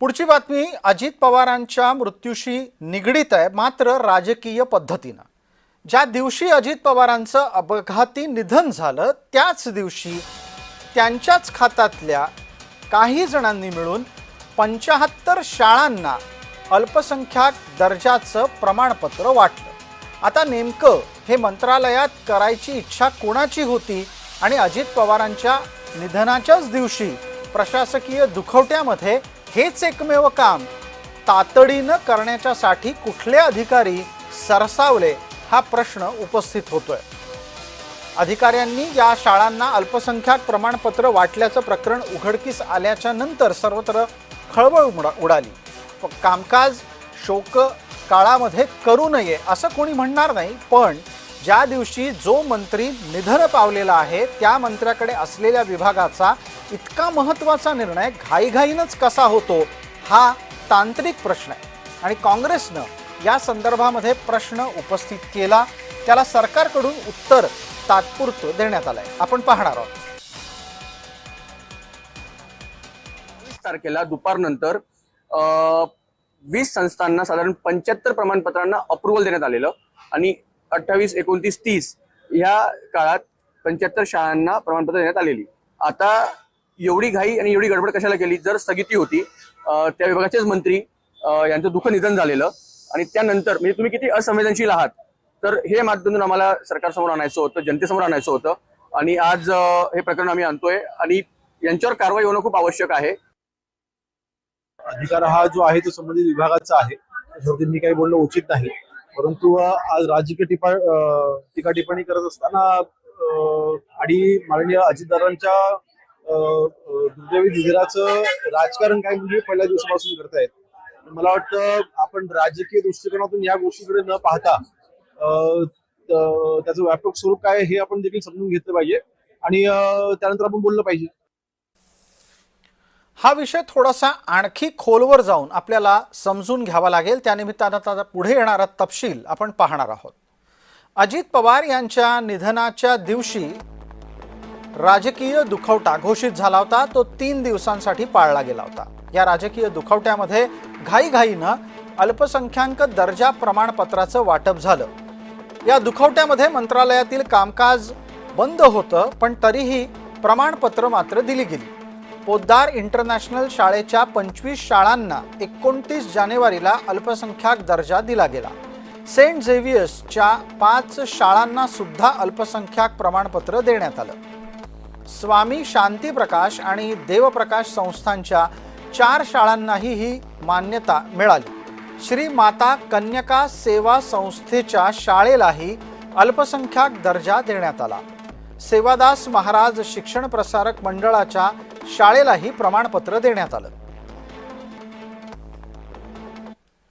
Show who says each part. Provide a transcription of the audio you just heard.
Speaker 1: पुढची बातमी अजित पवारांच्या मृत्यूशी निगडीत आहे, मात्र राजकीय पद्धतीने। ज्या दिवशी अजित पवारांचं अपघाती निधन झालं त्याच दिवशी त्यांच्याच खात्यातल्या काही जणांनी मिळून 75 शाळांना अल्पसंख्याक दर्जाचं प्रमाणपत्र वाटलं। आता नेमकं हे मंत्रालयात करायची इच्छा कोणाची होती आणि अजित पवारांच्या निधनाच्याच दिवशी प्रशासकीय दुखवट्यामध्ये हेच एकमेव काम तातडीनं करण्यासाठी कुठले अधिकारी सरसावले हा प्रश्न उपस्थित होतोय। अधिकाऱ्यांनी या शाळांना अल्पसंख्याक प्रमाणपत्र वाटल्याचं प्रकरण उघडकीस आल्याच्या नंतर सर्वत्र खळबळ उडाली। कामकाज शोक काळामध्ये करू नये असं कोणी म्हणणार नाही, पण ज्या दिवशी जो मंत्री निधन पावलेला आहे त्या मंत्र्याकडे असलेल्या विभागाचा इतका महत्त्वाचा निर्णय घाईघाईनच कसा होतो हा तांत्रिक प्रश्न आहे आणि काँग्रेसनं या संदर्भामध्ये प्रश्न उपस्थित केला। त्याला सरकारकडून उत्तर तात्पुरतं देण्यात आलंय। आपण पाहणार आहोत।
Speaker 2: 20 तारखेला दुपारनंतर 20 संस्थांना साधारण 75 प्रमाणपत्रांना अप्रूव्हल देण्यात आलेलं आणि 28, 29, 30 ह्या काळात 75 शाळांना प्रमाणपत्र देण्यात आलेली। आता एवढी घाई आणि एवढी गडबड कशाला केली? जर स्थगिती होती, त्या विभागाचेच मंत्री यांचं दुःख निधन झालेलं आणि त्यानंतर म्हणजे तुम्ही किती असंवेदनशील आहात, तर हे माध्यमातून आम्हाला सरकारसमोर आणायचं होतं, जनतेसमोर आणायचं होतं आणि आज हे प्रकरण आम्ही आणतोय आणि यांच्यावर कारवाई होणं खूप आवश्यक आहे।
Speaker 3: अधिकार हा जो आहे तो संबंधित विभागाचा आहे, त्याच्यावरती मी काही बोलणं उचित नाही। परंतु आज राजकीय टीका टिप्पणी करत असताना आणि माननीय अजितदादांच्या दुर्दैवी निधनाचं राजकारण काय म्हणजे पहिल्या दिवसापासून करतायत। मला वाटतं आपण राजकीय दृष्टिकोनातून या गोष्टीकडे न पाहता त्याचं व्यापक स्वरूप काय हे आपण देखील समजून घेतलं पाहिजे आणि त्यानंतर आपण बोललं पाहिजे।
Speaker 1: हा विषय थोडासा आणखी खोलवर जाऊन आपल्याला समजून घ्यावा लागेल। त्यानिमित्तानं आता पुढे येणारा तपशील आपण पाहणार आहोत। अजित पवार यांच्या निधनाच्या दिवशी राजकीय दुखवटा घोषित झाला होता, तो 3 दिवसांसाठी पाळला गेला होता। या राजकीय दुखवट्यामध्ये घाईघाईनं अल्पसंख्याक दर्जा प्रमाणपत्राचं वाटप झालं। या दुखवट्यामध्ये मंत्रालयातील कामकाज बंद होतं, पण तरीही प्रमाणपत्र मात्र दिली गेली। पोद्दार इंटरनॅशनल शाळेच्या 25 शाळांना 29 जानेवारीला अल्पसंख्याक दर्जा दिला गेला। सेंट झेवियर्सच्या 5 शाळांना सुद्धा अल्पसंख्याक प्रमाणपत्र देण्यात आलं। स्वामी शांतीप्रकाश आणि देवप्रकाश संस्थांच्या 4 शाळांनाही ही मान्यता मिळाली। श्री माता कन्यका सेवा संस्थेच्या शाळेलाही अल्पसंख्याक दर्जा देण्यात आला। सेवादास महाराज शिक्षण प्रसारक मंडळाच्या शाळेलाही प्रमाणपत्र देण्यात आलं।